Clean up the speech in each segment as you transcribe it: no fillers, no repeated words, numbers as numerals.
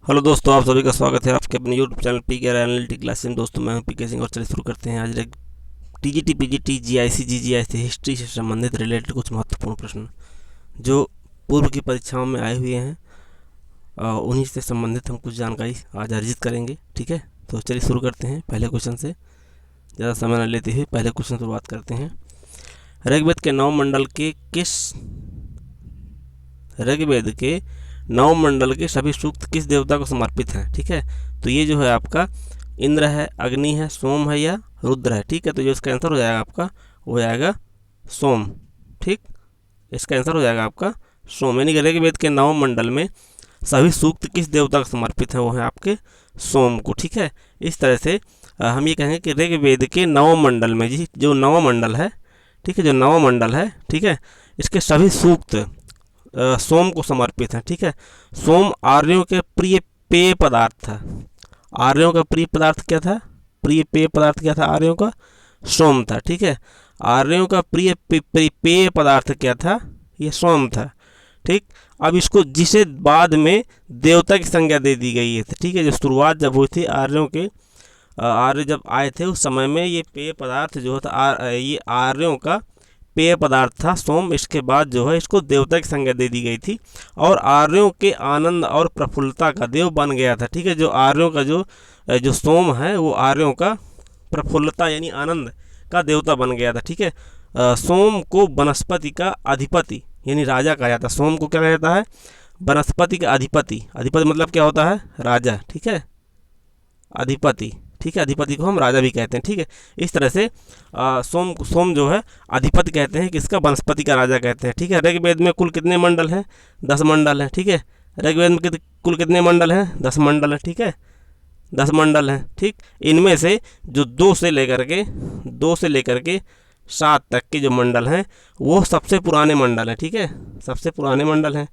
Hello दोस्तों, आप सभी का स्वागत है आपके अपने YouTube channel PK analytic classes में। दोस्तों मैं हूं पीके सिंह और चलिए शुरू करते हैं आज TGT PGT GIC GGIC history से संबंधित रिलेटेड कुछ महत्वपूर्ण प्रश्न जो पूर्व की परीक्षाओं में आए हुए हैं। उन्हीं से संबंधित हम कुछ जानकारी आज अर्जित करेंगे। ठीक है, तो चलिए शुरू करते हैं पहले क्वेश्चन से। ज़्यादा समय न लेते हुए पहले क्वेश्चन से बात करते हैं। ऋग्वेद के नौ मंडल के सभी सूक्त किस देवता को समर्पित हैं? ठीक है, तो ये जो है आपका इंद्र है, अग्नि है, सोम है या रुद्र है। ठीक है, तो जो इसका आंसर हो जाएगा आपका वो हो जाएगा सोम। ठीक, इसका आंसर हो जाएगा आपका सोम, यानी कि ऋग्वेद के 9 मंडल में सभी सूक्त किस देवता को समर्पित हैं? वो है आपके सोम को। ठीक है, इस तरह से हम ये कहेंगे कि ऋग्वेद के 9 मंडल में जो 9 मंडल है, ठीक है, जो 9 मंडल है, ठीक है, इसके सभी सूक्त सोम को समर्पित है। ठीक है, सोम आर्यों के प्रिय पेय पदार्थ था। आर्यों का प्रिय पदार्थ क्या था? प्रिय पेय पदार्थ क्या था? आर्यों का सोम था। ठीक है, आर्यों का प्रिय पेय पदार्थ क्या था? ये सोम था। ठीक, अब इसको जिसे बाद में देवता की संज्ञा दे दी गई है। ठीक है, जो शुरुआत जब हुई थी आर्यों के, आर्य जब आए थे उस समय में ये पेय पदार्थ जो था ये आर्यों का पेय पदार्थ था सोम। इसके बाद जो है इसको देवता की संज्ञा दे दी गई थी और आर्यों के आनंद और प्रफुल्लता का देव बन गया था। ठीक है, जो आर्यों का जो सोम है वो आर्यों का प्रफुल्लता यानी आनंद का देवता बन गया था। ठीक है, सोम को वनस्पति का अधिपति यानी राजा कहा जाता है। सोम को क्या कहा जाता है? वनस्पति का अधिपति। अधिपति मतलब क्या होता है? राजा। ठीक है, अधिपति। ठीक है, अधिपति को हम राजा भी कहते हैं। ठीक है, इस तरह से सोम जो है अधिपति कहते हैं, किसका? वनस्पति का राजा कहते हैं। ठीक है, ऋग्वेद में कुल कितने मंडल हैं? 10 मंडल हैं। ठीक है, ऋग्वेद में कुल कितने मंडल हैं? 10 मंडल हैं। ठीक है, 10 मंडल हैं। ठीक, इनमें से जो 2 से लेकर के 7 तक के जो मंडल हैं वो सबसे पुराने मंडल हैं। ठीक है, सबसे पुराने मंडल हैं।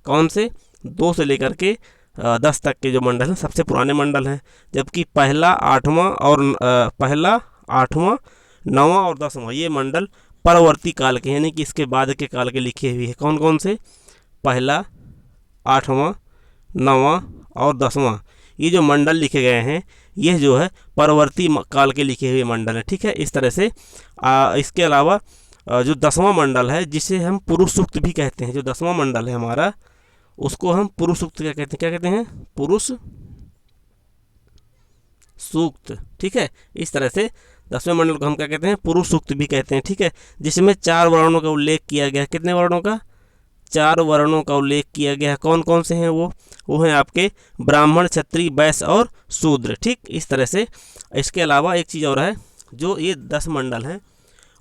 कौन से? 2 से लेकर के 10 तक के जो मंडल हैं सबसे पुराने मंडल हैं, जबकि पहला, 9वां और 10वां ये मंडल परवर्ती काल के यानी कि इसके बाद के काल के लिखे हुए हैं। कौन कौन से? पहला, 8वां, 9वां और 10वां ये जो मंडल लिखे गए हैं ये जो है परवर्ती काल के लिखे हुए मंडल हैं। ठीक है, इस तरह से इसके अलावा जो 10वां मंडल है जिसे हम पुरुष सूक्त भी कहते हैं, जो 10वां मंडल है हमारा उसको हम पुरुष सूक्त क्या कहते हैं? क्या कहते हैं? पुरुष सूक्त। ठीक है, इस तरह से 10वें मंडल को हम क्या कहते हैं? पुरुष सूक्त भी कहते हैं। ठीक है, जिसमें 4 वर्णों का उल्लेख किया गया है। कितने वर्णों का? 4 वर्णों का उल्लेख किया गया है। कौन कौन से हैं वो हैं आपके ब्राह्मण, क्षत्रिय, वैश्य और शूद्र। ठीक, इस तरह से इसके अलावा एक चीज़ और है, जो ये 10 मंडल हैं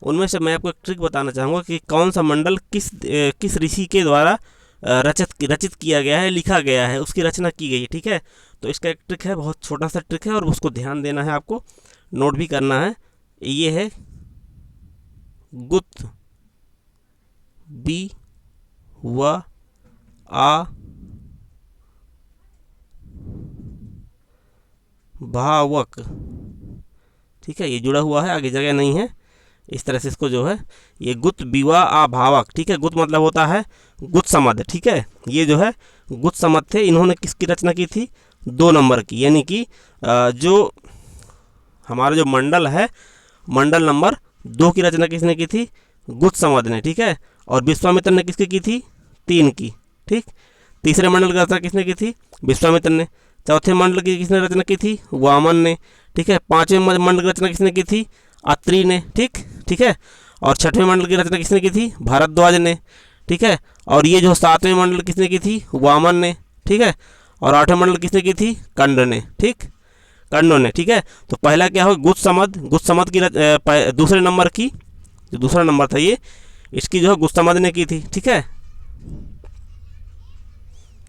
उनमें से मैं आपको एक ट्रिक बताना चाहूँगा कि कौन सा मंडल किस ऋषि के द्वारा रचित किया गया है, लिखा गया है, उसकी रचना की गई है। ठीक है, तो इसका एक ट्रिक है, बहुत छोटा सा ट्रिक है और उसको ध्यान देना है, आपको नोट भी करना है। ये है गुत बी व आ भावक। ठीक है, ये जुड़ा हुआ है, आगे जगह नहीं है। इस तरह से इसको जो है ये गुत बिवा आभावक। ठीक है, गुत मतलब होता है गुत समद। ठीक है, ये जो है गुत समद थे। इन्होंने किसकी रचना की थी? 2 नंबर की, यानी कि जो हमारा जो मंडल है मंडल नंबर 2 की रचना किसने की थी? गुत समद ने। ठीक है, और विश्वामित्र ने किसकी की थी? 3 की। ठीक, तीसरे मंडल की रचना किसने की थी? विश्वामित्र ने। चौथे मंडल की किसने रचना की थी? वामन ने। ठीक है, 5वें मंडल की रचना किसने की थी? अत्रि ने। ठीक है, और 6वें मंडल की रचना किसने की थी? भारद्वाज ने। ठीक है, और ये जो 7वें मंडल किसने की थी? वामन ने। ठीक है, और 8वें मंडल किसने की थी? कंड ने। ठीक, कंडों ने। ठीक है, तो पहला क्या हो? गुत समद की दूसरे नंबर की, जो दूसरा नंबर था ये, इसकी जो है गुत समद ने की थी। ठीक है,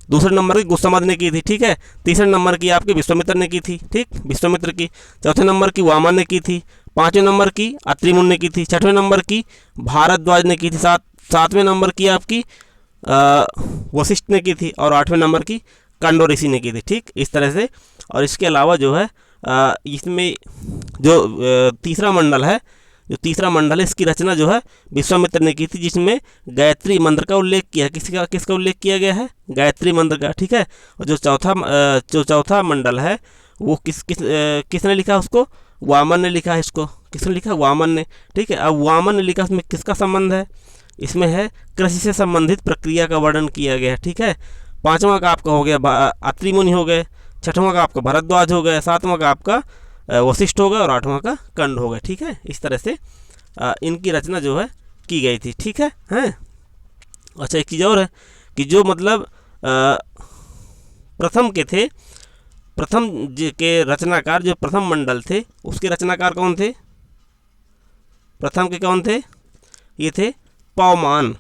दूसरे नंबर की गुत समद ने की थी। ठीक है, तीसरे नंबर की आपके विश्वामित्र ने की थी। ठीक, विश्वामित्र की। चौथे नंबर की वामन ने की थी। 5वें नंबर की अत्रि मुनि ने की थी। 6वें नंबर की भारद्वाज ने की थी। 7वें नंबर की आपकी वशिष्ठ ने की थी और 8वें नंबर की कंडो ऋषि ने की थी। ठीक, इस तरह से। और इसके अलावा जो है इसमें जो तीसरा मंडल है जो तीसरा मंडल है इसकी रचना जो है विश्वामित्र ने की थी, जिसमें गायत्री मंत्र का उल्लेख किया है। किसका उल्लेख किया गया है? गायत्री मंत्र का, ठीक है। और जो चौथा मंडल है वो किसने लिखा उसको? वामन ने लिखा है इसको। किसने लिखा? वामन ने, ठीक है। अब वामन ने लिखा, उसमें किसका संबंध है? इसमें है कृषि से संबंधित प्रक्रिया का वर्णन किया गया है, ठीक है। पाँचवा का आपका हो गया अत्रि मुनि हो गए, छठवां का आपका भरद्वाज हो गया, सातवां का आपका वशिष्ठ हो गया और आठवां का कंड हो गया, ठीक है। इस तरह से इनकी रचना जो है की गई थी, ठीक है। हैं, अच्छा, एक चीज़ और है कि जो मतलब प्रथम के रचनाकार, जो प्रथम मंडल थे उसके रचनाकार कौन थे? प्रथम के कौन थे? ये थे पवमान,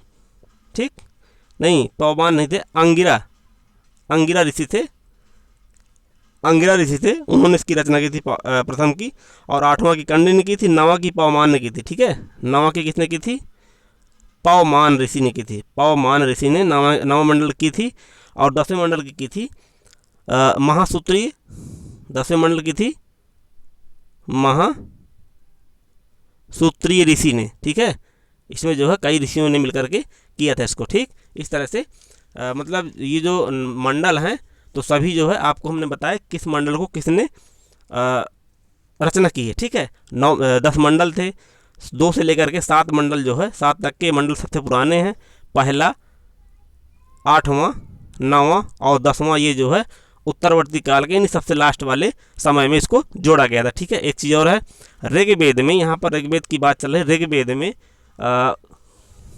ठीक। नहीं, पवमान नहीं थे, अंगिरा ऋषि थे। उन्होंने इसकी रचना की थी प्रथम की, और आठवां की कंड ने की थी, नवां की पवमान ने की थी, ठीक है। नवां की किसने की थी? पवमान ऋषि ने की थी। पवमान ऋषि ने नवा मंडल की थी। और 10वें मंडल की थी महासूत्रीय। 10वें मंडल की थी महासूत्रीय ऋषि ने, ठीक है। इसमें जो है कई ऋषियों ने मिलकर के किया था इसको, ठीक। इस तरह से मतलब ये जो मंडल हैं तो सभी जो है आपको हमने बताया किस मंडल को किसने रचना की है, ठीक है। 10 मंडल थे, 2 से लेकर के 7 मंडल जो है, 7 तक के मंडल सबसे पुराने हैं। पहला, 8वां, 9वां और 10वां ये जो है उत्तरवर्ती काल के, यानी सबसे लास्ट वाले समय में इसको जोड़ा गया था, ठीक है। एक चीज़ और है, ऋग्वेद में, यहाँ पर ऋग्वेद की बात चल रही है, ऋग्वेद में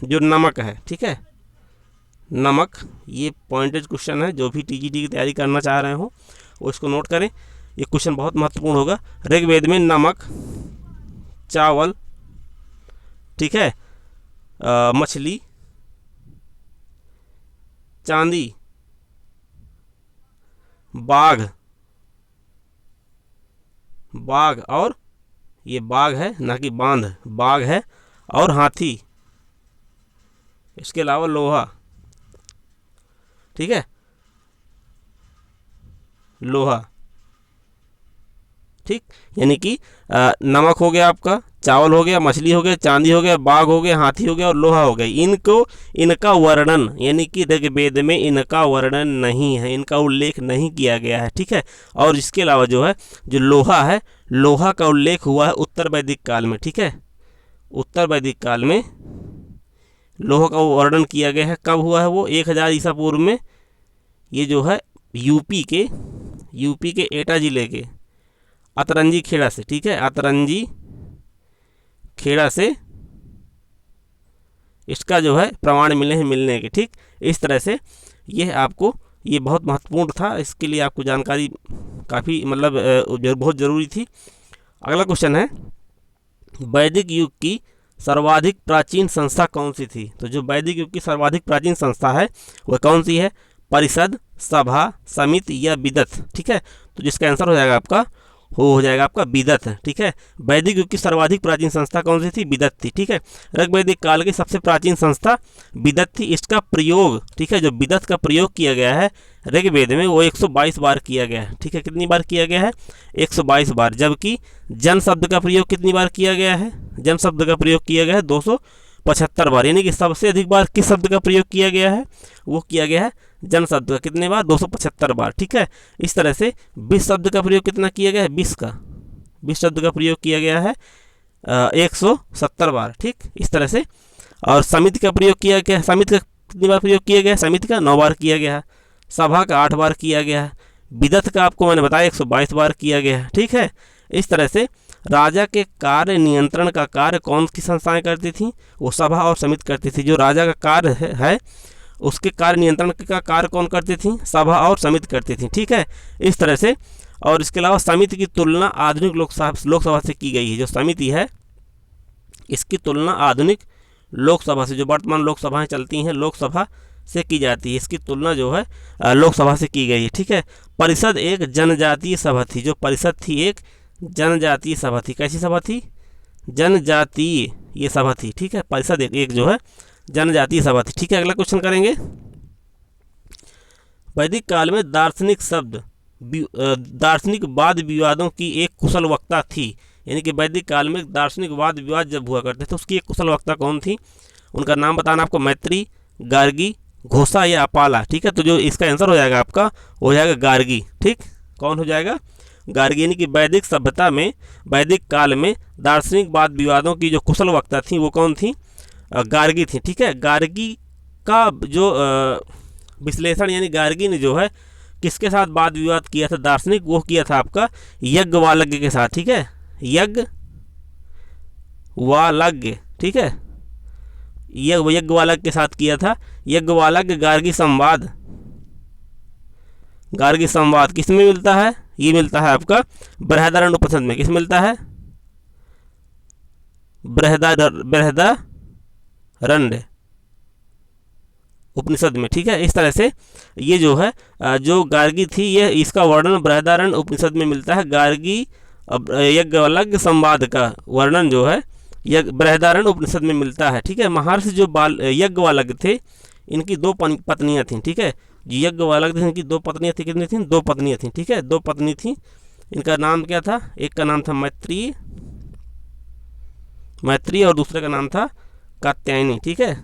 जो नमक है, ठीक है, नमक, ये पॉइंटेज क्वेश्चन है। जो भी टीजीटी की तैयारी करना चाह रहे हो वो इसको नोट करें, ये क्वेश्चन बहुत महत्वपूर्ण होगा। ऋग्वेद में नमक, चावल, ठीक है, मछली, चांदी, बाघ और ये बाघ है ना कि बांध, बाघ है, और हाथी, इसके अलावा लोहा, ठीक है, लोहा, ठीक। यानी कि नमक हो गया आपका, चावल हो गया, मछली हो गया, चांदी हो गया, बाघ हो गया, हाथी हो गया और लोहा हो गया। इनका वर्णन, यानी कि ऋग्वेद में इनका वर्णन नहीं है, इनका उल्लेख नहीं किया गया है, ठीक है। और इसके अलावा जो है, जो लोहा है, लोहा का उल्लेख हुआ है उत्तर वैदिक काल में, ठीक है। उत्तर वैदिक काल में लोहा का वर्णन किया गया है। कब हुआ है वो? 1000 ईसा पूर्व में। ये जो है यूपी के एटा जिले के अतरंजी खेड़ा से, ठीक है, अतरंजी खेड़ा से इसका जो है प्रमाण मिले हैं, मिलने के, ठीक। इस तरह से ये आपको, ये बहुत महत्वपूर्ण था, इसके लिए आपको जानकारी काफ़ी मतलब बहुत ज़रूरी थी। अगला क्वेश्चन है, वैदिक युग की सर्वाधिक प्राचीन संस्था कौन सी थी? तो जो वैदिक युग की सर्वाधिक प्राचीन संस्था है वह कौन सी है? परिषद, सभा, समिति या विदत, ठीक है। तो जिसका आंसर हो जाएगा आपका विदत, ठीक है। वैदिक युग की सर्वाधिक प्राचीन संस्था कौन सी थी? विदत थी, ठीक है। ऋग्वैदिक काल की सबसे प्राचीन संस्था विदत थी। इसका प्रयोग, ठीक है, जो विदत का प्रयोग किया गया है ऋग्वेद में वो 122 बार किया गया है, ठीक है। कितनी बार किया गया है? 122 बार। जबकि जन शब्द का प्रयोग कितनी बार किया गया है? जन शब्द का प्रयोग किया गया है 275 बार। यानी कि सबसे अधिक बार किस शब्द का प्रयोग किया गया है? वो किया गया है जन शब्द का। कितने बार? 275 बार, ठीक है। इस तरह से 20 शब्द का प्रयोग कितना किया गया है? 20 शब्द का प्रयोग किया गया है 170 बार, ठीक। इस तरह से। और समिति का प्रयोग किया गया, समिति का कितनी बार प्रयोग किया गया है? समिति का 9 बार किया गया है। सभा का 8 बार किया गया है। विदत का आपको मैंने बताया 122 बार किया गया है, ठीक है। इस तरह से राजा के कार्य नियंत्रण का कार्य कौन सी संस्थाएं करती थी? वो सभा और समिति करती थी। जो राजा का कार्य है उसके कार्य नियंत्रण का कार्य कौन करती थी? सभा और समिति करती थी, ठीक है। इस तरह से। और इसके अलावा समिति की तुलना आधुनिक लोकसभा से की गई है। जो समिति है इसकी तुलना आधुनिक लोकसभा से, जो वर्तमान लोकसभाएं चलती हैं, लोकसभा से की जाती है। इसकी तुलना जो है लोकसभा से की गई है, ठीक है। परिषद एक जनजातीय सभा थी। जो परिषद थी एक जनजातीय सभा थी। कैसी सभा थी? जनजातीय ये सभा थी, ठीक है। परिषद एक जो है जनजातीय सभा थी, ठीक है। अगला क्वेश्चन करेंगे, वैदिक काल में दार्शनिक वाद विवादों की एक कुशल वक्ता थी। यानी कि वैदिक काल में दार्शनिक वाद विवाद जब हुआ करते थे, उसकी एक कुशल वक्ता कौन थी, उनका नाम बताना आपको, मैत्री, गार्गी, घोषा या अपाला। ठीक है, तो जो इसका आंसर हो जाएगा आपका, हो जाएगा गार्गी। ठीक, कौन हो जाएगा, गार्गी। यानी कि वैदिक सभ्यता में, वैदिक काल में दार्शनिक वाद विवादों की जो कुशल वक्ता थी वो कौन थी, गार्गी थी। ठीक है, गार्गी का जो विश्लेषण, यानी गार्गी ने जो है किसके साथ वाद विवाद किया था दार्शनिक, वो किया था आपका यज्ञवालज्ञ के साथ। ठीक है, यज्ञवालज्ञ। ठीक है, यज्ञवालज्ञ के साथ किया था। यज्ञवालज्ञ गार्गी संवाद, गार्गी संवाद किस में मिलता है, ये मिलता है आपका बृहदारण्य उपनिषद में। किस मिलता है, बृहदारण्य उपनिषद में। ठीक है, इस तरह से ये जो है जो गार्गी थी, ये इसका वर्णन बृहदारण्य उपनिषद में मिलता है। गार्गी यज्ञवालज्ञ संवाद का वर्णन जो है बृहदारण्य उपनिषद में मिलता है। ठीक है, महर्षि जो यज्ञवालज्ञ थे, इनकी दो पत्नियां थीं। ठीक है, यज्ञवालज्ञ थे, इनकी दो पत्नियां थी। कितनी थी, दो पत्नियां थी। ठीक है, दो पत्नी थी। इनका नाम क्या था, एक का नाम था मैत्री और दूसरे का नाम था कात्यायनी। ठीक है,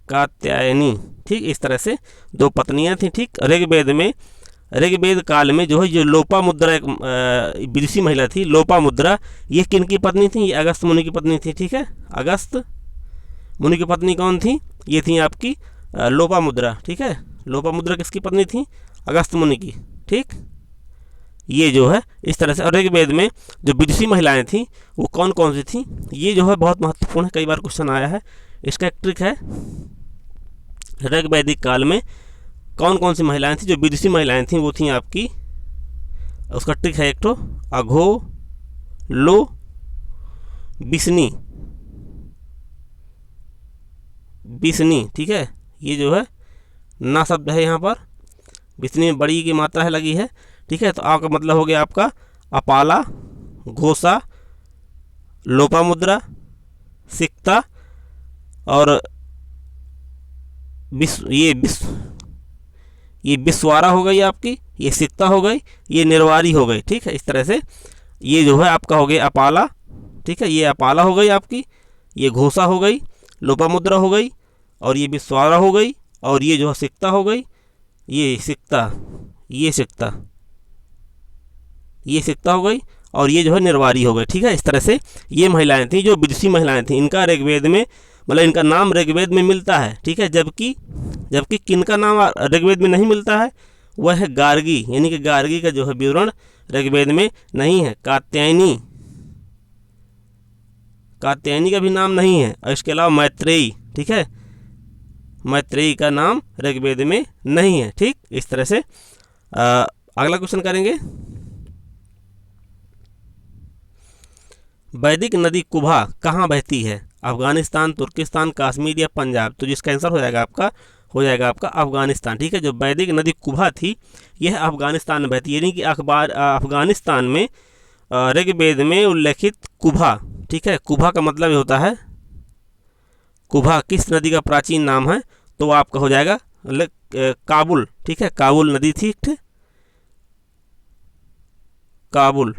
कात्यायनी। ठीक, इस तरह से दो पत्नियां थी। ठीक, ऋग्वेद में, ऋग्वेद काल में जो है ये लोपामुद्रा एक विदुषी महिला थी। लोपामुद्रा ये किन की पत्नी थी, ये अगस्त मुनि की पत्नी थी। ठीक है, अगस्त मुनि की पत्नी कौन थी, ये थी आपकी लोपामुद्रा। ठीक है, लोपामुद्रा किसकी पत्नी थी, अगस्त मुनि की। ठीक, ये जो है इस तरह से। और ऋग्वेद में जो विदुषी महिलाएं थी वो कौन कौन सी थी, ये जो है बहुत महत्वपूर्ण है, कई बार क्वेश्चन आया है। इसका एक ट्रिक है, ऋग्वैदिक काल में कौन कौन सी महिलाएं थी, जो विदुषी महिलाएं थी वो थी आपकी, उसका ट्रिक है एक तो अघो लो बिस्नी, बिस्नी। ठीक है, ये जो है ना शब्द है यहाँ पर, बिस्नी में बड़ी की मात्रा है लगी है। ठीक है, तो आपका मतलब हो गया आपका अपाला, घोषा, लोपामुद्रा, सिक्ता और ये बिस्वारा हो गई आपकी, ये सिक्ता हो गई, ये निर्वारी हो गई। ठीक है, इस तरह से ये जो है आपका हो गया अपाला। ठीक है, ये अपाला हो गई आपकी, ये घोषा हो गई, लोपामुद्रा हो गई, और ये बिस्वारा हो गई, और ये जो है सिक्ता हो गई, ये सिक्ता, ये सिक्ता, ये सिक्ता हो गई, और ये जो है निर्वारी हो गई। ठीक है, इस तरह से ये महिलाएं थी जो विदुषी महिलाएं थी। इनका ऋग्वेद में, मतलब इनका नाम ऋग्वेद में मिलता है। ठीक है, जबकि किनका नाम ऋग्वेद में नहीं मिलता है, वह है गार्गी। यानी कि गार्गी का जो है विवरण ऋग्वेद में नहीं है। कात्यायनी, कात्यायनी का भी नाम नहीं है। और इसके अलावा मैत्रेयी, ठीक है, मैत्रेयी का नाम ऋग्वेद में नहीं है। ठीक, इस तरह से अगला क्वेश्चन करेंगे। वैदिक नदी कुभा कहाँ बहती है, अफगानिस्तान, तुर्किस्तान, कश्मीर या पंजाब। तो जिसका आंसर हो जाएगा आपका अफगानिस्तान। ठीक है, जो वैदिक नदी कुभा थी यह अफगानिस्तान में बहती है। यानी कि अफगानिस्तान में ऋग्वेद में उल्लेखित कुभा। ठीक है, कुभा का मतलब ये होता है, कुभा किस नदी का प्राचीन नाम है, तो आपका हो जाएगा काबुल। ठीक है, काबुल नदी थी, काबुल।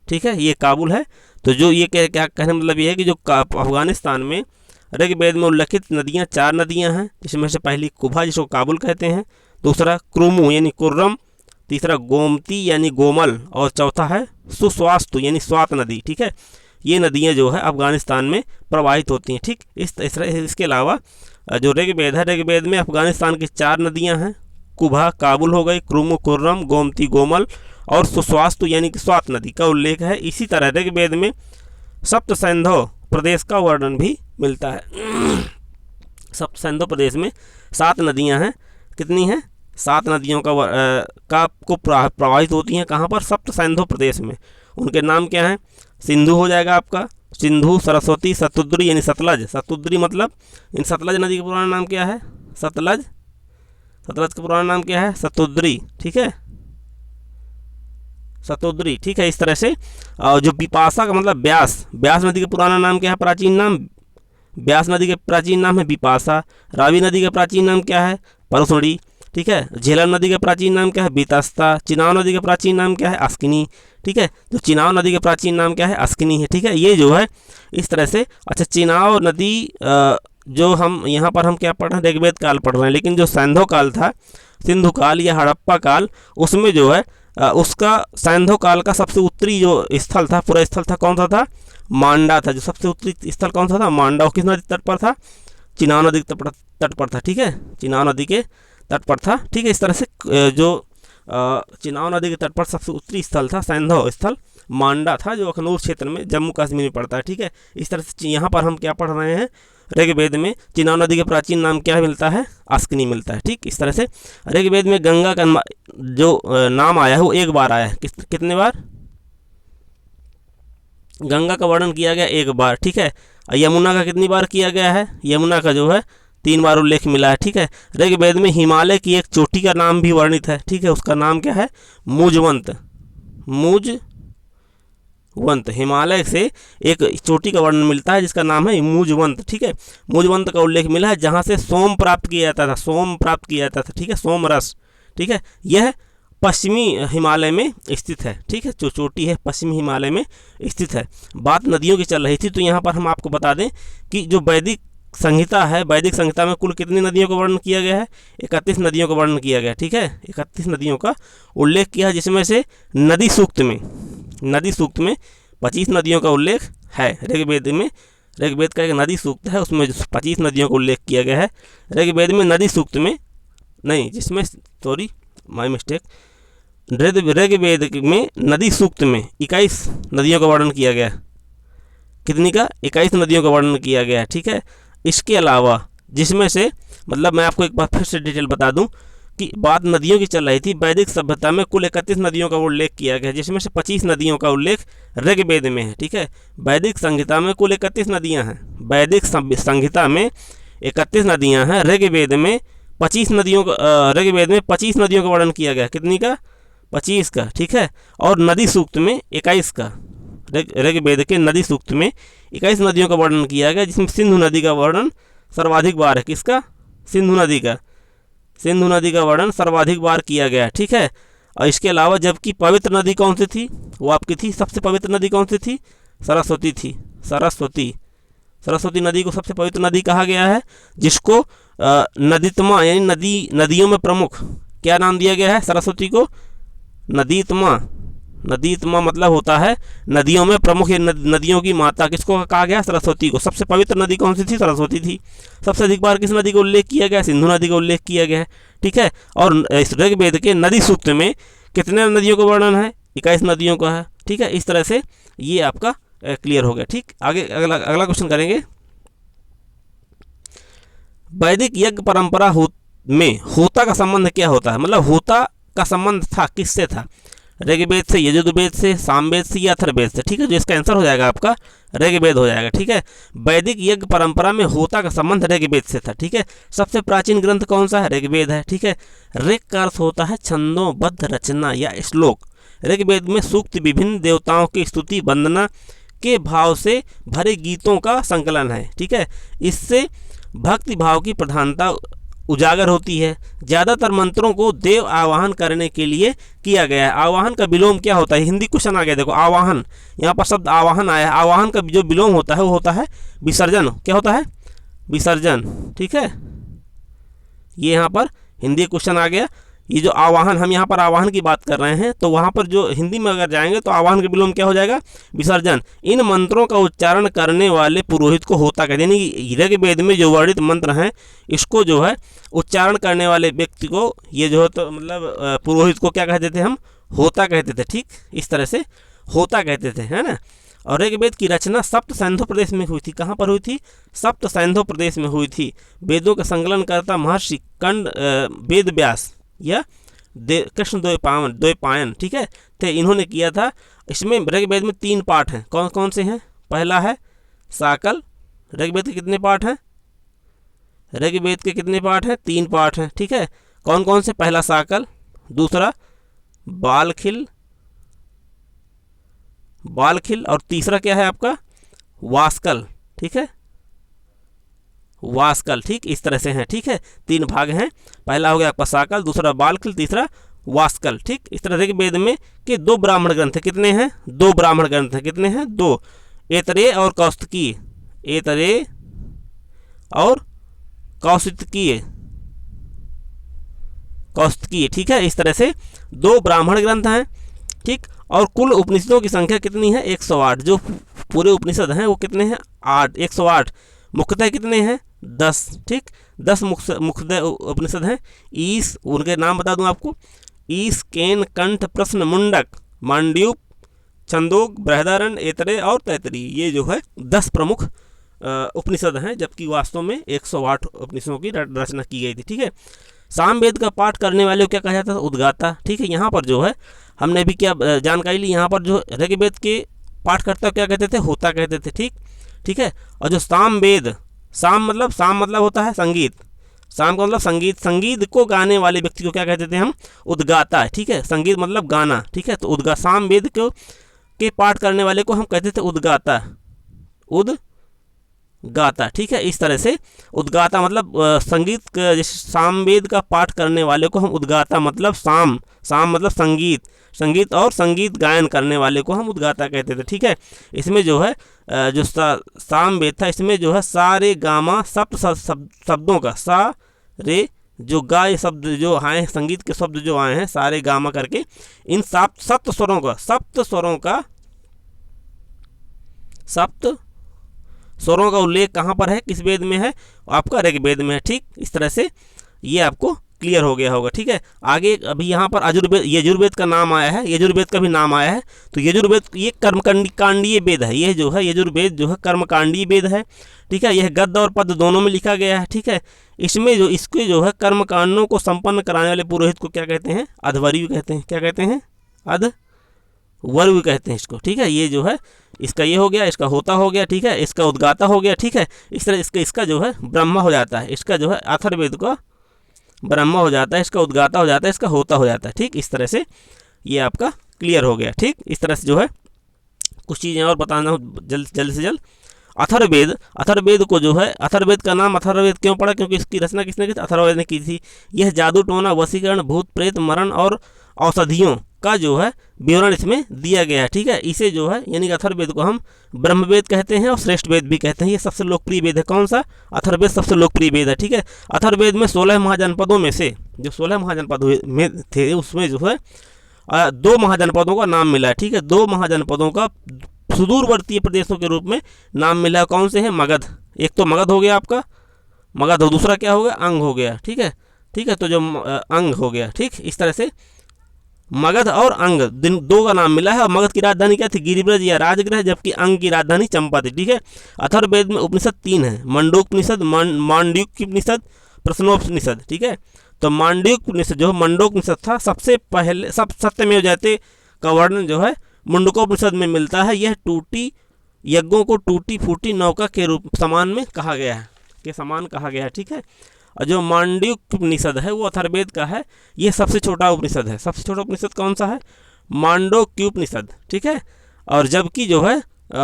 ठीक है, ये काबुल है। तो जो ये क्या कहने मतलब ये है कि जो अफगानिस्तान में ऋग्वेद में उल्लेखित नदियाँ 4 नदियाँ हैं, जिसमें से पहली कुभा जिसको काबुल कहते हैं, दूसरा क्रुमु यानी कुर्रम, तीसरा गोमती यानी गोमल, और चौथा है सुस्वास्तु यानी स्वात नदी। ठीक है, ये नदियाँ जो है अफगानिस्तान में प्रवाहित होती हैं। ठीक, इसके अलावा जो ऋग्वेद है, ऋग्वेद में अफगानिस्तान की 4 नदियाँ हैं, कुभा काबुल हो गई, क्रुमु कुर्रम, गोमती गोमल और सुस्वास्तु यानी कि स्वात नदी का उल्लेख है। इसी तरह ऋग्वेद में सप्त सिंधु प्रदेश का वर्णन भी मिलता है। सप्त सिंधु प्रदेश में 7 नदियां हैं। कितनी हैं, 7 नदियों को प्रवाहित होती हैं। कहाँ पर, सप्त सिंधु प्रदेश में। उनके नाम क्या हैं, सिंधु हो जाएगा आपका, सिंधु, सरस्वती, सतुद्री यानी सतलज, सतुद्री मतलब इन सतलज नदी का पुराना नाम क्या है, सतलज, सतलज का पुराना नाम क्या है, सतुद्री। ठीक है, सतुद्री। ठीक है, इस तरह से। और जो बिपाशा का मतलब ब्यास, ब्यास नदी का पुराना नाम क्या है, प्राचीन नाम, ब्यास नदी के प्राचीन नाम है बिपाशा। रावी नदी का प्राचीन नाम क्या है, परसुड़ी। ठीक है। झेलम नदी का प्राचीन नाम क्या है? बीतस्ता। चिनाब नदी का प्राचीन नाम क्या है? अस्किनी, ठीक है। तो चिनाब नदी का प्राचीन नाम क्या है? अस्किनी है, ठीक है। ये जो है इस तरह से। अच्छा, चिनाब नदी जो हम यहाँ पर हम क्या पढ़ रहे हैं? ऋग्वेद काल पढ़ रहे हैं, लेकिन जो सैंधव काल था, सिंधु काल या हड़प्पा काल, उसमें जो है उसका सैंधव काल का सबसे उत्तरी जो स्थल था, पूरा स्थल था, कौन सा था? मांडा था। जो सबसे उत्तरी स्थल कौन सा था? मांडा। और किस नदी तट पर था? चिनाब नदी के तट पर था, ठीक है। चिनाब नदी के तट पर था, ठीक है। इस तरह से जो चिनाब नदी के तट पर सबसे उत्तरी स्थल था, सैंधव स्थल मांडा था, जो अखनूर क्षेत्र में जम्मू कश्मीर में पड़ता है, ठीक है। इस तरह से यहाँ पर हम क्या पढ़ रहे हैं? ऋग्वेद में चिनाब नदी के प्राचीन नाम क्या मिलता है? अस्किनी मिलता है, ठीक। इस तरह से ऋग्वेद में गंगा का जो नाम आया है वो एक बार आया है। कितने बार गंगा का वर्णन किया गया? एक बार, ठीक है। यमुना का कितनी बार किया गया है? यमुना का जो है 3 बार उल्लेख मिला है, ठीक है। ऋग्वेद में हिमालय की एक चोटी का नाम भी वर्णित है, ठीक है। उसका नाम क्या है? मुजवंत। मुजवंत, हिमालय से एक चोटी का वर्णन मिलता है जिसका नाम है मुजवंत, ठीक है। मुजवंत का उल्लेख मिला है, जहाँ से सोम प्राप्त किया जाता था, सोम प्राप्त किया जाता था, ठीक है। सोम रस, ठीक है। यह पश्चिमी हिमालय में स्थित है, ठीक है। जो चोटी है पश्चिमी हिमालय में स्थित है। बात नदियों की चल रही थी, तो यहाँ पर हम आपको बता दें कि जो वैदिक संहिता है, वैदिक संहिता में कुल कितनी नदियों का वर्णन किया गया है? 31 नदियों का वर्णन किया गया, ठीक है। 31 नदियों का उल्लेख किया है, जिसमें से नदी सूक्त में 25 नदियों का उल्लेख है। ऋग्वेद में, ऋग्वेद का एक नदी सूक्त है, उसमें 25 नदियों का उल्लेख किया गया है। ऋग्वेद में नदी सूक्त में नहीं, जिसमें सॉरी माय मिस्टेक, ऋग्वेद में नदी सूक्त में 21 नदियों का वर्णन किया गया। कितनी का? 21 नदियों का वर्णन किया गया, ठीक है। इसके अलावा जिसमें से, मतलब मैं आपको एक बार फिर से डिटेल बता दूं कि बात नदियों की चल रही थी, वैदिक सभ्यता में कुल 31 नदियों का उल्लेख किया गया, जिसमें से 25 नदियों का उल्लेख ऋग्वेद में है, ठीक है। वैदिक संहिता में कुल 31 नदियाँ हैं। वैदिक संहिता में 31 नदियाँ हैं। ऋग्वेद में 25 नदियों का ऋग्वेद में 25 नदियों का वर्णन किया गया। कितनी का? 25 का, ठीक है। और नदी सूक्त में 21 का। ऋग्वेद के नदी सूक्त में 21 नदियों का वर्णन किया गया, जिसमें सिंधु नदी का वर्णन सर्वाधिक बार है। किसका? सिंधु नदी का। सिंधु नदी का वर्णन सर्वाधिक बार किया गया, ठीक है। और इसके अलावा जबकि पवित्र नदी कौन सी थी? वो आपकी थी, सबसे पवित्र नदी कौन सी थी? सरस्वती थी। सरस्वती नदी को सबसे पवित्र नदी कहा गया है, जिसको नदीतमा यानी नदियों में प्रमुख क्या नाम दिया गया है? सरस्वती को नदीतमा मतलब होता है नदियों में प्रमुख, नदियों की माता। किसको कहा गया? सरस्वती को। सबसे पवित्र नदी कौन सी थी? सरस्वती थी। सबसे अधिक बार किस नदी का उल्लेख किया गया? सिंधु नदी का उल्लेख किया गया है, ठीक है। और इस ऋग्वेद के नदी सूक्त में कितने नदियों का वर्णन है? 21 नदियों का है, ठीक है। इस तरह से ये आपका क्लियर हो गया, ठीक। आगे अगला क्वेश्चन करेंगे। वैदिक यज्ञ परंपरा में होता का संबंध क्या होता है? मतलब होता का संबंध था किससे था? ऋग्वेद से, यजुर्वेद से, सामवेद से या अथर्ववेद से, ठीक है। जो इसका आंसर हो जाएगा आपका ऋग्वेद हो जाएगा, ठीक है। वैदिक यज्ञ परंपरा में होता का संबंध ऋग्वेद से था, ठीक है। सबसे प्राचीन ग्रंथ कौन सा है? ऋग्वेद है, ठीक है। ऋग का अर्थ होता है छंदोबद्ध रचना या श्लोक। ऋग्वेद में सूक्त विभिन्न देवताओं की स्तुति वंदना के भाव से भरे गीतों का संकलन है, ठीक है। इससे भक्ति भाव की प्रधानता उजागर होती है। ज़्यादातर मंत्रों को देव आवाहन करने के लिए किया गया है। आवाहन का विलोम क्या होता है? हिंदी क्वेश्चन आ गया, देखो आवाहन, यहाँ पर शब्द आवाहन आया है। आवाहन का जो विलोम होता है वो होता है विसर्जन। क्या होता है? विसर्जन, ठीक है। ये यहाँ पर हिंदी क्वेश्चन आ गया। ये जो आवाहन, हम यहाँ पर आवाहन की बात कर रहे हैं, तो वहाँ पर जो हिंदी में अगर जाएंगे तो आवाहन के विलोम क्या हो जाएगा? विसर्जन। इन मंत्रों का उच्चारण करने वाले पुरोहित को होता कहते हैं। यानी ऋग्वेद में जो वर्णित मंत्र हैं, इसको जो है उच्चारण करने वाले व्यक्ति को, ये जो है तो मतलब पुरोहित को क्या कहते थे हम? होता कहते थे, ठीक। इस तरह से होता कहते थे, है ना। और ऋग्वेद की रचना सप्त सैंधव प्रदेश में हुई थी। कहाँ पर हुई थी? सप्त सैंधव प्रदेश में हुई थी। वेदों का संकलनकर्ता महर्षि कंड वेद व्यास या कृष्ण द्वैपायन, ठीक है, थे। इन्होंने किया था। इसमें ऋग्वेद में 3 पाठ हैं। कौन कौन से हैं? पहला है साकल। ऋग्वेद के कितने पाठ हैं? ऋग्वेद के कितने पाठ हैं? 3 पाठ हैं, ठीक है। कौन कौन से? पहला साकल, दूसरा बालखिल, और तीसरा क्या है आपका? वास्कल, ठीक है। वास्कल, ठीक इस तरह से हैं, ठीक है। 3 भाग हैं, पहला हो गया आपका साकल, दूसरा बालकल, तीसरा वास्कल, ठीक इस तरह से वेद में के 2 ब्राह्मण ग्रंथ है। कितने हैं? 2 ब्राह्मण ग्रंथ हैं। कितने हैं? 2, ऐतरेय और कौशिकीय, ऐतरेय और कौशिकीय, कौशिकीय, ठीक है। इस तरह से 2 ब्राह्मण ग्रंथ हैं, ठीक। और कुल उपनिषदों की संख्या कितनी है? 108। जो पूरे उपनिषद हैं वो कितने हैं? 8, 108। मुख्यतः कितने हैं? 10, ठीक 10 मुख्यतः उपनिषद हैं। ईश, उनके नाम बता दूं आपको, ईश, केन, कंठ, प्रश्न, मुंडक, मांड्यूप, छंदोग, बृहदारण्य, ऐतरेय और तैतरीय, ये जो है 10 प्रमुख उपनिषद हैं, जबकि वास्तव में 108 उपनिषदों की रचना की गई थी, ठीक है। सामवेद का पाठ करने वाले को क्या कहा जाता है? उद्गाता, ठीक है। यहाँ पर जो है हमने भी क्या जानकारी ली, यहाँ पर जो ऋग्वेद के पाठकर्ता क्या कहते थे? होता कहते थे, ठीक, ठीक है। और जो सामवेद, साम मतलब होता है संगीत, साम का मतलब संगीत, संगीत को गाने वाले व्यक्ति को क्या कहते थे हम? उद्गाता, ठीक है। संगीत मतलब गाना, ठीक है। तो सामवेद को के पाठ करने वाले को हम कहते थे उद्गाता, उद्गाता, ठीक है। इस तरह से उद्गाता मतलब संगीत, जैसे सामवेद का पाठ करने वाले को हम उद्गाता मतलब साम मतलब संगीत, संगीत और संगीत गायन करने वाले को हम उद्गाता कहते थे, ठीक है। इसमें जो है जो सामवेद था, इसमें जो है सा रे गामा सप्त शब्दों का, सा रे जो गा, ये शब्द जो आए हैं, संगीत के शब्द जो आए हैं सारे गामा करके, इन सप्त स्वरों का, सप्त स्वरों का उल्लेख कहाँ पर है? किस वेद में है? आपका ऋग्वेद में है, ठीक। इस तरह से ये आपको क्लियर हो गया होगा, ठीक है। आगे अभी यहाँ पर यजुर्वेद का नाम आया है, यजुर्वेद का भी नाम आया है। तो यजुर्वेद ये कर्मकांडीय वेद है, ये जो है यजुर्वेद जो है कर्मकांडीय वेद है, ठीक है। यह गद्य और पद्य दोनों में लिखा गया है, ठीक है। इसमें जो इसके जो है कर्मकांडों को संपन्न कराने वाले पुरोहित को क्या कहते हैं? अध्वर्यु कहते हैं। क्या कहते हैं? अध्वर्यु कहते हैं इसको, ठीक है। ये जो है इसका ये हो गया, इसका होता हो गया, ठीक है। इसका उद्गाता हो गया, ठीक है। इस तरह इसका जो है ब्रह्मा हो जाता है, इसका जो है अथर्ववेद का ब्रह्मा हो जाता है, इसका उद्गाता हो जाता है, इसका होता हो जाता है, ठीक। इस तरह से ये आपका क्लियर हो गया, ठीक। इस तरह से जो है कुछ चीज़ें और बताना जल्द से जल्द। अथर्ववेद को जो है, अथर्ववेद का नाम अथर्ववेद क्यों पड़ा? क्योंकि इसकी रचना किसने की थी? अथर्ववेद ने की थी। यह जादू टोना, वशीकरण, भूत प्रेत, मरण और औषधियों का जो है विवरण इसमें दिया गया है, ठीक है। इसे जो है यानी कि अथर्ववेद को हम ब्रह्मवेद कहते हैं और श्रेष्ठ वेद भी कहते हैं। ये सबसे लोकप्रिय वेद है। कौन सा? अथर्ववेद सबसे लोकप्रिय वेद है, ठीक है। अथर्ववेद में 16 महाजनपदों में से जो 16 महाजनपद में थे, उसमें जो है 2 महाजनपदों का नाम मिला है, ठीक है। 2 महाजनपदों का सुदूरवर्तीय प्रदेशों के रूप में नाम मिला है। कौन से हैं? मगध, एक तो मगध हो गया आपका, मगध, और दूसरा क्या हो गया? अंग हो गया, ठीक है, ठीक है। तो जो अंग हो गया, ठीक। इस तरह से मगध और अंग 2 का नाम मिला है। और मगध की राजधानी क्या थी? गिरिब्रज या राजगृह, जबकि अंग की राजधानी चंपा थी, ठीक है। अथर्ववेद में उपनिषद 3 है, मंडोपनिषद, मांडूक्योपनिषद, प्रश्नोपनिषद, ठीक है। तो मांडूक्योपनिषद जो मंडोपनिषद था, सबसे पहले सत्यमेव जयते का वर्णन जो है मुंडकोपनिषद में मिलता है। यह टूटी यज्ञों को टूटी फूटी नौका के रूप समान में कहा गया है, के समान कहा गया है, ठीक है। और जो मांडूक्योपनिषद है वो अथर्ववेद का है। ये सबसे छोटा उपनिषद है। सबसे छोटा उपनिषद कौन सा है? मांडूक्योपनिषद, ठीक है। और जबकि जो है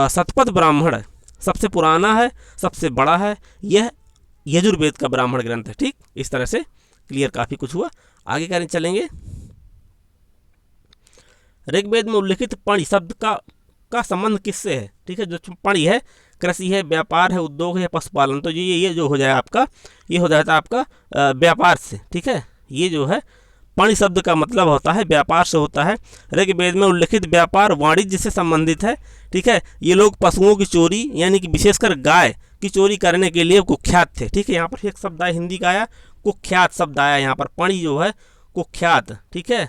शतपथ ब्राह्मण सबसे पुराना है, सबसे बड़ा है। यह यजुर्वेद का ब्राह्मण ग्रंथ है, ठीक। इस तरह से क्लियर काफ़ी कुछ हुआ। आगे करने चलेंगे। ऋग्वेद में उल्लिखित पणि शब्द का संबंध किससे है? ठीक है, जो पणि है कृषि है, व्यापार है, उद्योग है, पशुपालन। तो ये जो हो जाए आपका, ये हो जाता है आपका व्यापार से, ठीक है। ये जो है पणि शब्द का मतलब होता है व्यापार से होता है। ऋग्वेद में उल्लिखित व्यापार वाणिज्य से संबंधित है, ठीक है। ये लोग पशुओं की चोरी यानी कि विशेषकर गाय की चोरी करने के लिए कुख्यात थे, ठीक है। यहाँ पर एक शब्द आया हिंदी का, आया कुख्यात शब्द आया यहाँ पर। पणि जो है कुख्यात, ठीक है,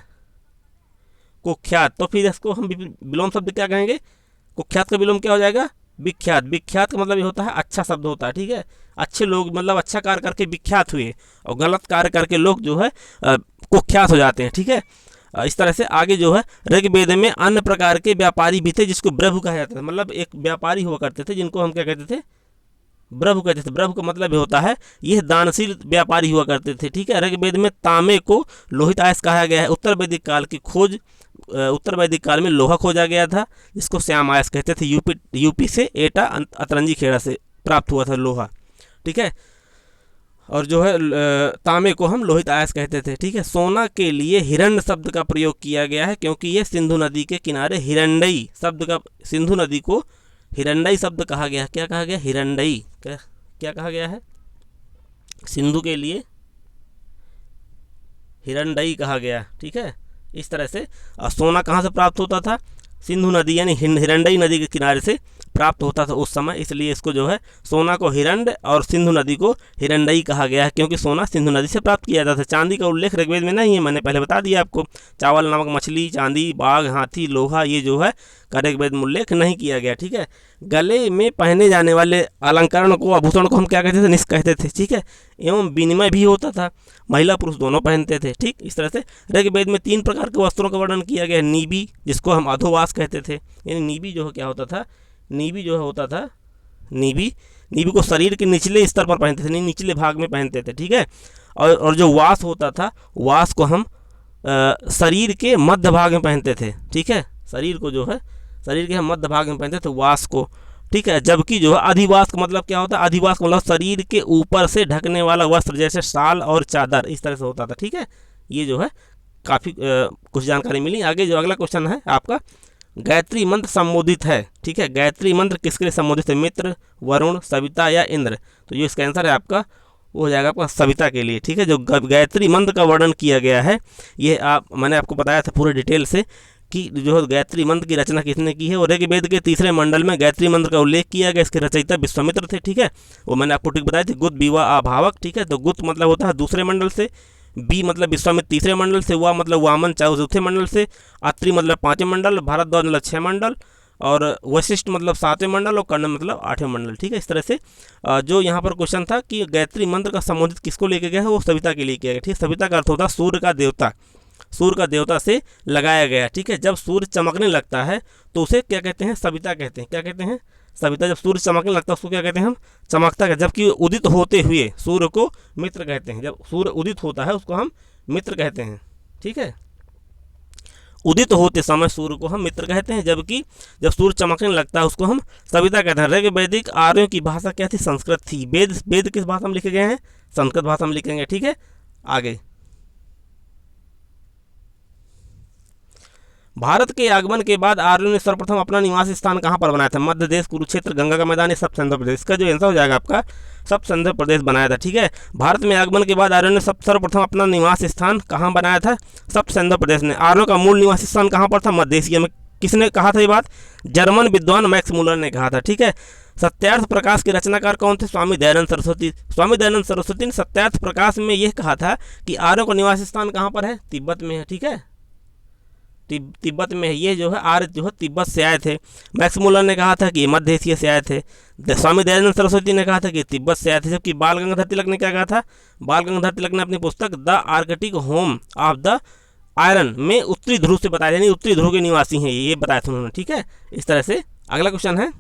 कुख्यात। तो फिर इसको हम विलोम शब्द क्या कहेंगे? कुख्यात का विलोम क्या हो जाएगा? विख्यात। विख्यात का मतलब ये होता है अच्छा शब्द होता है, ठीक है। अच्छे लोग मतलब अच्छा कार्य करके विख्यात हुए, और गलत कार्य करके लोग जो है कुख्यात हो जाते हैं, ठीक है। इस तरह से आगे जो है ऋग्वेद में अन्य प्रकार के व्यापारी भी थे जिसको ब्रभु कहा जाता था। मतलब एक व्यापारी हुआ करते थे जिनको हम क्या कहते थे? ब्रभु कहते थे। ब्रभु का मतलब ये होता है यह दानशील व्यापारी हुआ करते थे, ठीक है। ऋग्वेद में तांबे को लोहित आयस कहा गया है। उत्तर वैदिक काल की खोज, उत्तर वैदिक काल में लोहा खोजा गया था जिसको श्याम आयस कहते थे। यूपी से एटा अतरंजी खेड़ा से प्राप्त हुआ था लोहा, ठीक है। और जो है तांबे को हम लोहित अयस्क कहते थे, ठीक है। सोना के लिए हिरण्य शब्द का प्रयोग किया गया है क्योंकि ये सिंधु नदी के किनारे हिरण्डई शब्द का, सिंधु नदी को हिरण्डई शब्द कहा गया। क्या कहा गया? हिरण्डई। क्या कहा गया है? सिंधु के लिए हिरण्डई कहा गया, ठीक है। इस तरह से सोना कहाँ से प्राप्त होता था? सिंधु नदी यानी हिरण्डई नदी के किनारे से प्राप्त होता था उस समय, इसलिए इसको जो है सोना को हिरण्ड और सिंधु नदी को हिरण्डई कहा गया है क्योंकि सोना सिंधु नदी से प्राप्त किया जाता था। चांदी का उल्लेख ऋग्वेद में नहीं है, मैंने पहले बता दिया आपको। चावल नामक मछली, चांदी, बाघ, हाथी, लोहा, ये जो है का ऋग्वेद में उल्लेख नहीं किया गया, ठीक है। गले में पहने जाने वाले अलंकरण को, आभूषण को हम क्या कहते थे? निष्क कहते थे, ठीक है। एवं विनिमय भी होता था, महिला पुरुष दोनों पहनते थे, ठीक। इस तरह से ऋग्वेद में 3 प्रकार के वस्त्रों का वर्णन किया गया है। नीबी, जिसको हम अधोवास कहते थे, यानी नीबी जो है क्या होता था? नीबी जो है होता था, नीबी को शरीर के निचले स्तर पर पहनते थे, नहीं निचले भाग में पहनते थे, ठीक है। और जो वास होता था, वास को हम शरीर के मध्य भाग में पहनते थे, ठीक है। शरीर को जो है शरीर के हम मध्य भाग में पहनते थे वास को, ठीक है। जबकि जो है अधिवास का मतलब क्या होता है? अधिवास का मतलब शरीर के ऊपर से ढकने वाला वस्त्र, जैसे शाल और चादर, इस तरह से होता था, ठीक है। ये जो है काफ़ी कुछ जानकारी मिली। आगे जो अगला क्वेश्चन है आपका, गायत्री मंत्र संबोधित है, ठीक है। गायत्री मंत्र किसके लिए संबोधित है? मित्र, वरुण, सविता या इंद्र? तो जो इसका आंसर है आपका वो हो जाएगा आपका सविता के लिए, ठीक है। जो गायत्री मंत्र का वर्णन किया गया है, ये मैंने आपको बताया था पूरे डिटेल से कि जो है गायत्री मंत्र की रचना किसने की है। और ऋग्वेद के 3रे मंडल में गायत्री मंत्र का उल्लेख किया गया, इसके रचयिता विश्वामित्र थे, ठीक है। वो मैंने आपको ठीक बताई थी। गुत बीवा आभावक, ठीक है। तो गुत मतलब होता है दूसरे मंडल से, बी मतलब विश्वामित्र 3रे मंडल से, वा मतलब वामन 4थे मंडल से, अत्रि मतलब 5वें मंडल, भारद्वाज मतलब 6 मंडल, और वशिष्ठ मतलब 7वें मंडल, और कर्ण मतलब 8वें मंडल, ठीक है। इस तरह से जो यहाँ पर क्वेश्चन था कि गायत्री मंत्र का संबोधित किसको लेके गया है, वो सविता के लिए किया गया, ठीक है। सविता का अर्थ होता है सूर्य का देवता, सूर्य का देवता से लगाया गया, ठीक है। जब सूर्य चमकने लगता है तो उसे क्या कहते हैं? सविता कहते हैं। क्या कहते हैं? सविता। जब सूर्य चमकने लगता है उसको क्या कहते हैं हम? चमकता कहते हैं। जबकि उदित होते हुए सूर्य को मित्र कहते हैं। जब सूर्य उदित होता है उसको हम मित्र कहते हैं, ठीक है। उदित होते समय सूर्य को हम मित्र कहते हैं, जबकि जब सूर्य चमकने लगता है उसको हम सविता कहते हैं। ऋग्वेद वैदिक आर्यों की भाषा क्या थी? संस्कृत थी। वेद किस भाषा में लिखे गए हैं? संस्कृत भाषा में लिखेंगे, ठीक है। आगे, भारत के आगमन के बाद आर्यों ने सर्वप्रथम अपना निवास स्थान कहाँ पर बनाया था? मध्य देश, कुरुक्षेत्र, गंगा का मैदान, सब सिंधु प्रदेश। इसका जो आंसर हो जाएगा आपका सब सिंधु प्रदेश बनाया था, ठीक है। भारत में आगमन के बाद आर्यों ने सर्वप्रथम अपना निवास स्थान कहाँ बनाया था? सब सिंधु प्रदेश ने। आर्यों का मूल निवास स्थान कहाँ पर था? मध्य एशिया में। किसने कहा था ये बात? जर्मन विद्वान मैक्स मूलर ने कहा था, ठीक है। सत्यार्थ प्रकाश के रचनाकार कौन थे? स्वामी दयानंद सरस्वती। स्वामी दयानंद सरस्वती ने सत्यार्थ प्रकाश में यह कहा था कि आर्यों का निवास स्थान कहाँ पर है? तिब्बत में है, ठीक है। तिब्बत में है। ये जो है आर्य जो है तिब्बत से आए थे। मैक्स मूलर ने कहा था कि ये मध्य एशिया से आए थे। स्वामी दयानंद सरस्वती ने कहा था कि तिब्बत से आए थे। जबकि बाल गंगाधर तिलक ने क्या कहा था? बाल गंगाधर तिलक ने अपनी पुस्तक the Arctic home of the iron में उत्तरी ध्रुव से बताया, यानी उत्तरी ध्रुव के निवासी हैं ये बताया था उन्होंने, ठीक है। इस तरह से अगला क्वेश्चन है,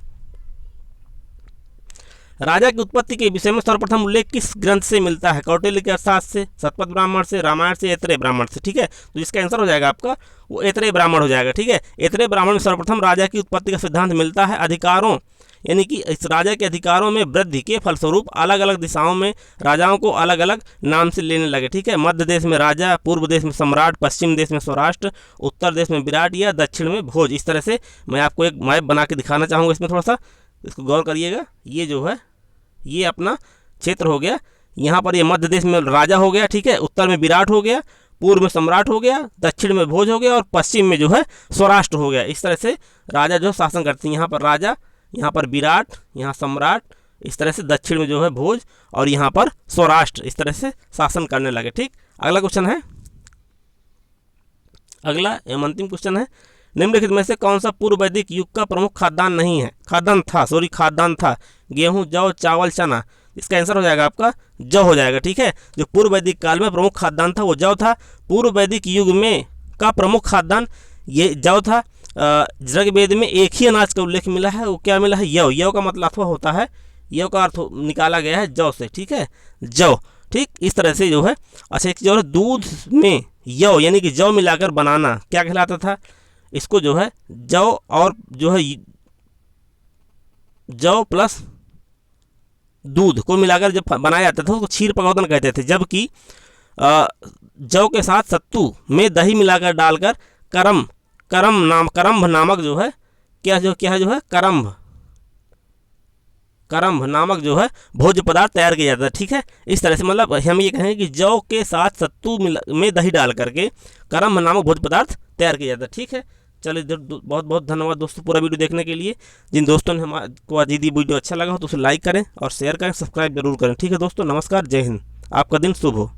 राजा की उत्पत्ति के विषय में सर्वप्रथम उल्लेख किस ग्रंथ से मिलता है? कौटिल्य के अर्थशास्त्र से, शतपथ ब्राह्मण से, रामायण से, ऐतरेय ब्राह्मण से, ठीक है। तो इसका आंसर हो जाएगा आपका वो ऐतरेय ब्राह्मण हो जाएगा, ठीक है। ऐतरेय ब्राह्मण में सर्वप्रथम राजा की उत्पत्ति का सिद्धांत मिलता है। अधिकारों यानी कि इस राजा के अधिकारों में वृद्धि के फलस्वरूप अलग अलग दिशाओं में राजाओं को अलग अलग नाम से लेने लगे, ठीक है। मध्य देश में राजा, पूर्व देश में सम्राट, पश्चिम देश में स्वराष्ट्र, उत्तर देश में विराट या दक्षिण में भोज। इस तरह से मैं आपको एक मैप बना के दिखाना चाहूँगा, इसमें थोड़ा सा इसको गौर करिएगा। ये जो है ये अपना क्षेत्र हो गया, यहाँ पर ये मध्य देश में राजा हो गया, ठीक है। उत्तर में विराट हो गया, पूर्व में सम्राट हो गया, दक्षिण में भोज हो गया और पश्चिम में जो है स्वराष्ट्र हो गया। इस तरह से राजा जो शासन करते हैं, यहाँ पर राजा, यहाँ पर विराट, यहाँ सम्राट, इस तरह से दक्षिण में जो है भोज और यहाँ पर स्वराष्ट्र, इस तरह से शासन करने लगे, ठीक। अगला क्वेश्चन है, अगला एवं अंतिम क्वेश्चन है, निम्नलिखित में से कौन सा पूर्व वैदिक युग का प्रमुख खाद्यान्न नहीं है? खाद्यान्न था गेहूं, जौ, चावल, चना। इसका आंसर हो जाएगा आपका जौ हो जाएगा, ठीक है। जो पूर्व वैदिक काल में प्रमुख खाद्यान्न था वो जौ था। पूर्व वैदिक युग में का प्रमुख खाद्यान्न ये जौ था। ऋग्वेद में एक ही अनाज का उल्लेख मिला है, वो क्या मिला है? यव। यव का मतलब अथवा होता है, यव का अर्थ निकाला गया है जौ से, ठीक है, जौ, ठीक। इस तरह से जो है अच्छा एक जो है दूध में यव यानी कि जौ मिलाकर बनाना क्या कहलाता था? इसको जो है जौ और जो है जौ प्लस दूध को मिलाकर जब बनाया जाता था उसको क्षीर पकौदन कहते थे। जबकि जौ के साथ सत्तू में दही मिलाकर डालकर करम्भ नामक जो है क्या जो है करम्भ नामक जो है भोज्य पदार्थ तैयार किया जाता है। ठीक है, इस तरह से मतलब हम ये कहेंगे कि जौ के साथ सत्तू में दही डाल करके करम्भ नामक भोज्य पदार्थ तैयार किया जाता है। ठीक है, चलिए बहुत बहुत धन्यवाद दोस्तों पूरा वीडियो देखने के लिए। जिन दोस्तों ने हमको आज यदि वीडियो अच्छा लगा हो तो उसे लाइक करें और शेयर करें, सब्सक्राइब जरूर करें। ठीक है दोस्तों, नमस्कार, जय हिंद, आपका दिन शुभ हो।